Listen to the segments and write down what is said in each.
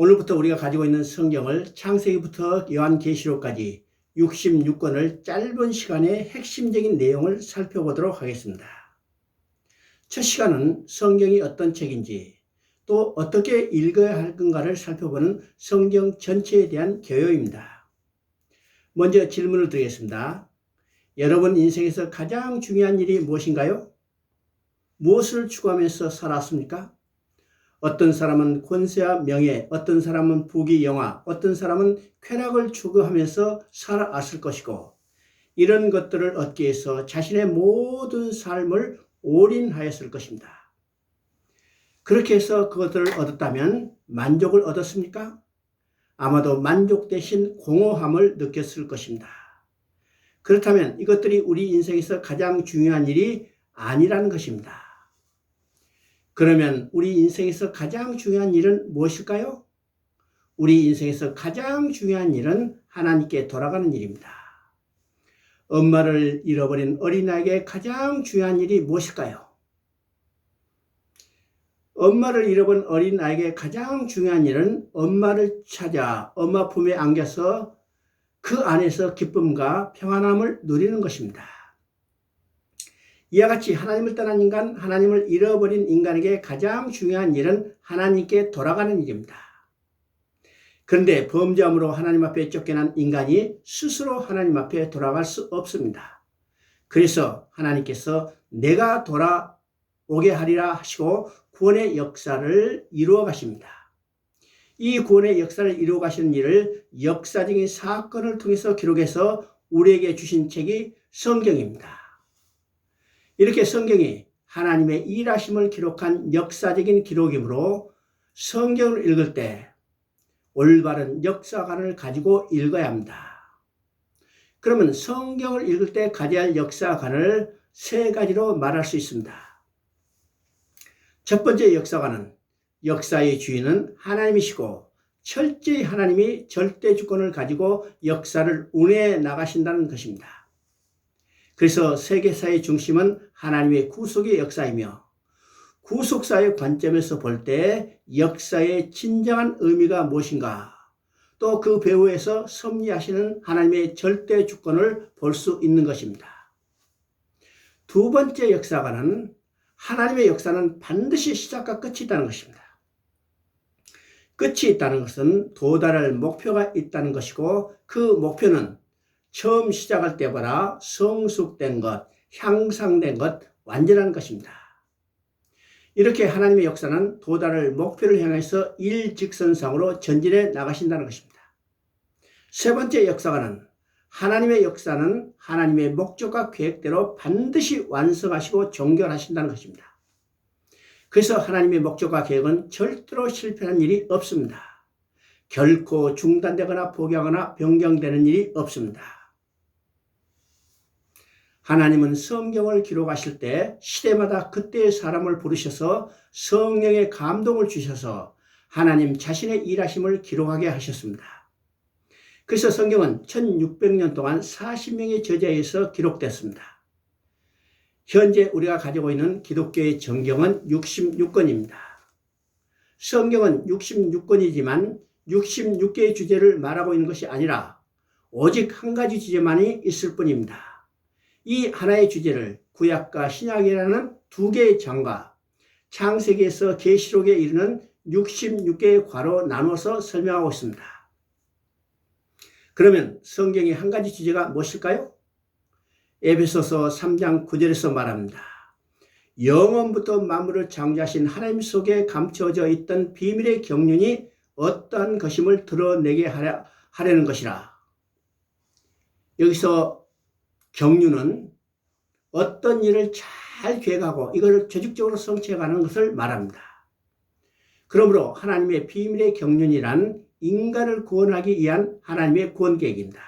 오늘부터 우리가 가지고 있는 성경을 창세기부터 요한계시록까지 66권을 짧은 시간에 핵심적인 내용을 살펴보도록 하겠습니다. 첫 시간은 성경이 어떤 책인지 또 어떻게 읽어야 할 건가를 살펴보는 성경 전체에 대한 교요입니다. 먼저 질문을 드리겠습니다. 여러분 인생에서 가장 중요한 일이 무엇인가요? 무엇을 추구하면서 살았습니까? 어떤 사람은 권세와 명예, 어떤 사람은 부귀 영화, 어떤 사람은 쾌락을 추구하면서 살아왔을 것이고, 이런 것들을 얻기 위해서 자신의 모든 삶을 올인하였을 것입니다. 그렇게 해서 그것들을 얻었다면 만족을 얻었습니까? 아마도 만족 대신 공허함을 느꼈을 것입니다. 그렇다면 이것들이 우리 인생에서 가장 중요한 일이 아니라는 것입니다. 그러면 우리 인생에서 가장 중요한 일은 무엇일까요? 우리 인생에서 가장 중요한 일은 하나님께 돌아가는 일입니다. 엄마를 잃어버린 어린아이에게 가장 중요한 일이 무엇일까요? 엄마를 잃어버린 어린아이에게 가장 중요한 일은 엄마를 찾아 엄마 품에 안겨서 그 안에서 기쁨과 평안함을 누리는 것입니다. 이와 같이 하나님을 떠난 인간, 하나님을 잃어버린 인간에게 가장 중요한 일은 하나님께 돌아가는 일입니다. 그런데 범죄함으로 하나님 앞에 쫓겨난 인간이 스스로 하나님 앞에 돌아갈 수 없습니다. 그래서 하나님께서 내가 돌아오게 하리라 하시고 구원의 역사를 이루어 가십니다. 이 구원의 역사를 이루어 가시는 일을 역사적인 사건을 통해서 기록해서 우리에게 주신 책이 성경입니다. 이렇게 성경이 하나님의 일하심을 기록한 역사적인 기록이므로 성경을 읽을 때 올바른 역사관을 가지고 읽어야 합니다. 그러면 성경을 읽을 때 가져야 할 역사관을 세 가지로 말할 수 있습니다. 첫 번째 역사관은 역사의 주인은 하나님이시고 철저히 하나님이 절대 주권을 가지고 역사를 운해 나가신다는 것입니다. 그래서 세계사의 중심은 하나님의 구속의 역사이며 구속사의 관점에서 볼 때 역사의 진정한 의미가 무엇인가, 또 그 배후에서 섭리하시는 하나님의 절대 주권을 볼 수 있는 것입니다. 두 번째 역사관은 하나님의 역사는 반드시 시작과 끝이 있다는 것입니다. 끝이 있다는 것은 도달할 목표가 있다는 것이고 그 목표는 처음 시작할 때보다 성숙된 것, 향상된 것, 완전한 것입니다. 이렇게 하나님의 역사는 도달할 목표를 향해서 일직선상으로 전진해 나가신다는 것입니다. 세 번째 역사관은 하나님의 역사는 하나님의 목적과 계획대로 반드시 완성하시고 종결하신다는 것입니다. 그래서 하나님의 목적과 계획은 절대로 실패하는 일이 없습니다. 결코 중단되거나 포기하거나 변경되는 일이 없습니다. 하나님은 성경을 기록하실 때 시대마다 그때의 사람을 부르셔서 성령의 감동을 주셔서 하나님 자신의 일하심을 기록하게 하셨습니다. 그래서 성경은 1600년 동안 40명의 저자에 의해서 기록됐습니다. 현재 우리가 가지고 있는 기독교의 정경은 66권입니다. 성경은 66권이지만 66개의 주제를 말하고 있는 것이 아니라 오직 한 가지 주제만이 있을 뿐입니다. 이 하나의 주제를 구약과 신약이라는 두 개의 장과 창세기에서 계시록에 이르는 66개의 과로 나눠서 설명하고 있습니다. 그러면 성경의 한 가지 주제가 무엇일까요? 에베소서 3장 9절에서 말합니다. 영원부터 만물을 창조하신 하나님 속에 감춰져 있던 비밀의 경륜이 어떠한 것임을 드러내게 하려는 것이라. 여기서 경륜은 어떤 일을 잘 계획하고 이걸 조직적으로 성취해가는 것을 말합니다. 그러므로 하나님의 비밀의 경륜이란 인간을 구원하기 위한 하나님의 구원 계획입니다.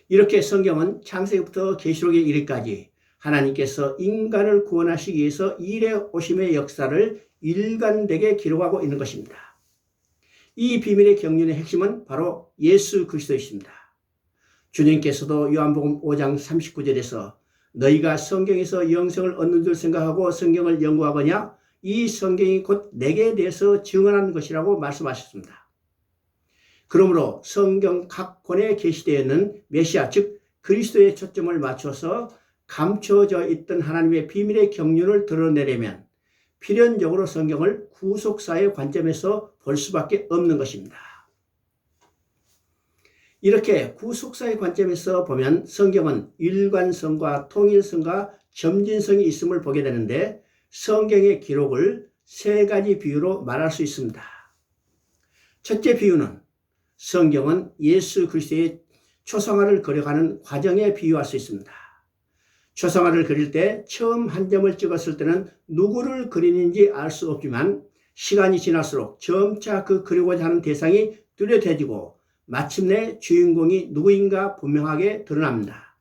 이렇게 성경은 창세기부터 계시록에 이르기까지 하나님께서 인간을 구원하시기 위해서 일에 오심의 역사를 일관되게 기록하고 있는 것입니다. 이 비밀의 경륜의 핵심은 바로 예수 그리스도이십니다. 주님께서도 요한복음 5장 39절에서 너희가 성경에서 영생을 얻는 줄 생각하고 성경을 연구하거냐? 이 성경이 곧 내게 대해서 증언한 것이라고 말씀하셨습니다. 그러므로 성경 각 권에 게시되어 있는 메시아 즉 그리스도의 초점을 맞춰서 감춰져 있던 하나님의 비밀의 경륜을 드러내려면 필연적으로 성경을 구속사의 관점에서 볼 수밖에 없는 것입니다. 이렇게 구속사의 관점에서 보면 성경은 일관성과 통일성과 점진성이 있음을 보게 되는데 성경의 기록을 세 가지 비유로 말할 수 있습니다. 첫째 비유는 성경은 예수 그리스도의 초상화를 그려가는 과정에 비유할 수 있습니다. 초상화를 그릴 때 처음 한 점을 찍었을 때는 누구를 그리는지 알 수 없지만 시간이 지날수록 점차 그 그리고자 하는 대상이 뚜렷해지고 마침내 주인공이 누구인가 분명하게 드러납니다.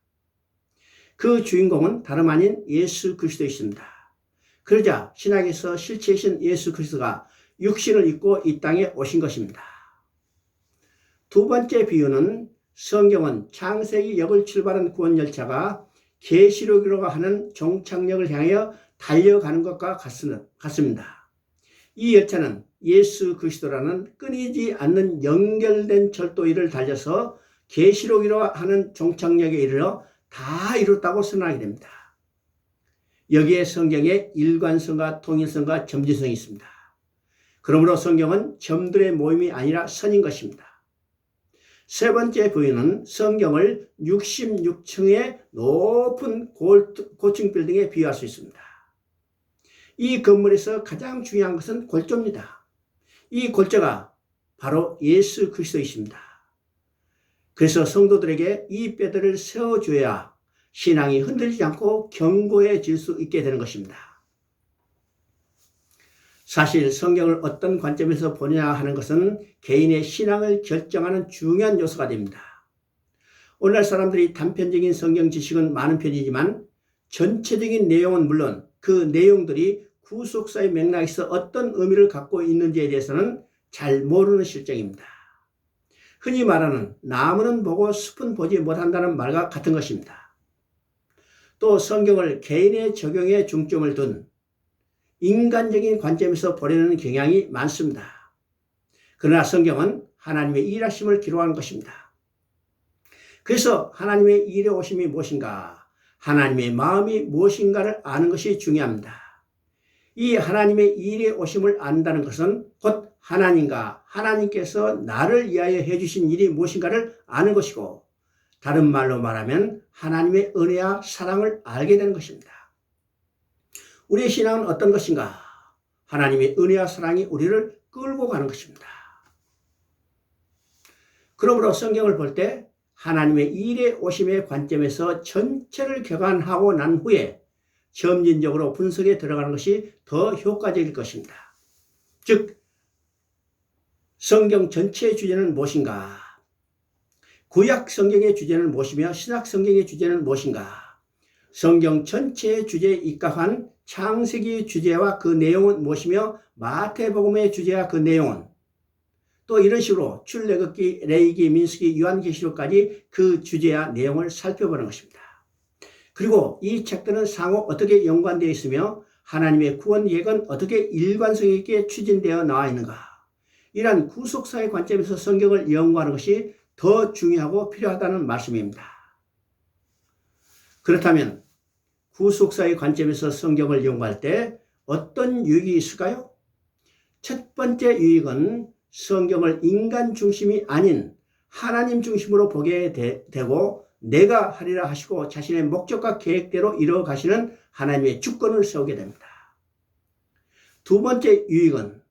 그 주인공은 다름 아닌 예수 그리스도이십니다. 그러자 신약에서 실체이신 예수 그리스도가 육신을 입고 이 땅에 오신 것입니다. 두 번째 비유는 성경은 창세기 역을 출발한 구원 열차가 계시록으로 하는 종착역을 향하여 달려가는 것과 같습니다. 이 열차는 예수 그리스도라는 끊이지 않는 연결된 철도위를 달려서 계시록이라 하는 종착역에 이르러 다 이뤘다고 선언하게 됩니다. 여기에 성경의 일관성과 통일성과 점진성이 있습니다. 그러므로 성경은 점들의 모임이 아니라 선인 것입니다. 세 번째 부위는 성경을 66층의 높은 고층 빌딩에 비유할 수 있습니다. 이 건물에서 가장 중요한 것은 골조입니다. 이 골조가 바로 예수 그리스도이십니다. 그래서 성도들에게 이 뼈들을 세워줘야 신앙이 흔들리지 않고 견고해질 수 있게 되는 것입니다. 사실 성경을 어떤 관점에서 보느냐 하는 것은 개인의 신앙을 결정하는 중요한 요소가 됩니다. 오늘날 사람들이 단편적인 성경 지식은 많은 편이지만 전체적인 내용은 물론 그 내용들이 구속사의 맥락에서 어떤 의미를 갖고 있는지에 대해서는 잘 모르는 실정입니다. 흔히 말하는 나무는 보고 숲은 보지 못한다는 말과 같은 것입니다. 또 성경을 개인의 적용에 중점을 둔 인간적인 관점에서 보려는 경향이 많습니다. 그러나 성경은 하나님의 일하심을 기록한 것입니다. 그래서 하나님의 일에 오심이 무엇인가, 하나님의 마음이 무엇인가를 아는 것이 중요합니다. 이 하나님의 일에 오심을 안다는 것은 곧 하나님과 하나님께서 나를 위하여 해주신 일이 무엇인가를 아는 것이고 다른 말로 말하면 하나님의 은혜와 사랑을 알게 되는 것입니다. 우리의 신앙은 어떤 것인가? 하나님의 은혜와 사랑이 우리를 끌고 가는 것입니다. 그러므로 성경을 볼 때 하나님의 일에 오심의 관점에서 전체를 객관하고 난 후에 점진적으로 분석에 들어가는 것이 더 효과적일 것입니다. 즉 성경 전체의 주제는 무엇인가? 구약 성경의 주제는 무엇이며 신약 성경의 주제는 무엇인가? 성경 전체의 주제에 입각한 창세기의 주제와 그 내용은 무엇이며 마태복음의 주제와 그 내용은 또 이런 식으로 출애굽기, 레위기, 민수기, 요한계시록까지 그 주제와 내용을 살펴보는 것입니다. 그리고 이 책들은 상호 어떻게 연관되어 있으며 하나님의 구원 계획은 어떻게 일관성 있게 추진되어 나와 있는가? 이러한 구속사의 관점에서 성경을 연구하는 것이 더 중요하고 필요하다는 말씀입니다. 그렇다면 구속사의 관점에서 성경을 연구할 때 어떤 유익이 있을까요? 첫 번째 유익은 성경을 인간 중심이 아닌 하나님 중심으로 보게 되고 내가 하리라 하시고 자신의 목적과 계획대로 이루어 가시는 하나님의 주권을 세우게 됩니다. 두 번째 유익은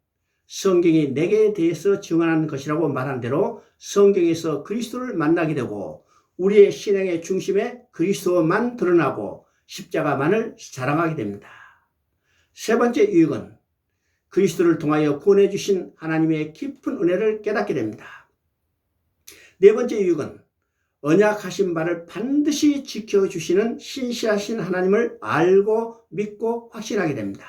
성경이 내게 대해서 증언하는 것이라고 말한 대로 성경에서 그리스도를 만나게 되고 우리의 신앙의 중심에 그리스도만 드러나고 십자가만을 자랑하게 됩니다. 세 번째 유익은 그리스도를 통하여 구원해 주신 하나님의 깊은 은혜를 깨닫게 됩니다. 네 번째 유익은 언약하신 바를 반드시 지켜주시는 신실하신 하나님을 알고 믿고 확신하게 됩니다.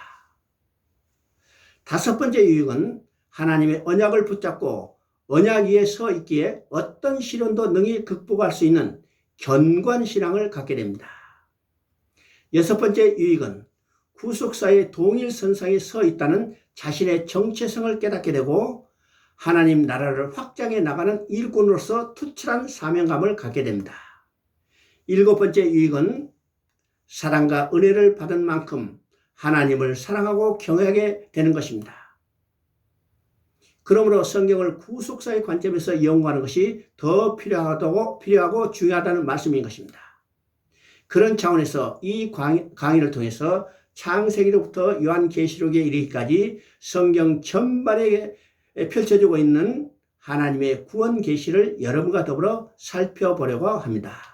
다섯 번째 유익은 하나님의 언약을 붙잡고 언약 위에 서 있기에 어떤 시련도 능히 극복할 수 있는 견고한 신앙을 갖게 됩니다. 여섯 번째 유익은 구속사의 동일선상에 서 있다는 자신의 정체성을 깨닫게 되고 하나님 나라를 확장해 나가는 일꾼으로서 투철한 사명감을 갖게 됩니다. 7번째 유익은 사랑과 은혜를 받은 만큼 하나님을 사랑하고 경외하게 되는 것입니다. 그러므로 성경을 구속사의 관점에서 연구하는 것이 더 필요하고 중요하다는 말씀인 것입니다. 그런 차원에서 이 강의를 통해서 창세기로부터 요한계시록에 이르기까지 성경 전반에 펼쳐지고 있는 하나님의 구원 계시를 여러분과 더불어 살펴보려고 합니다.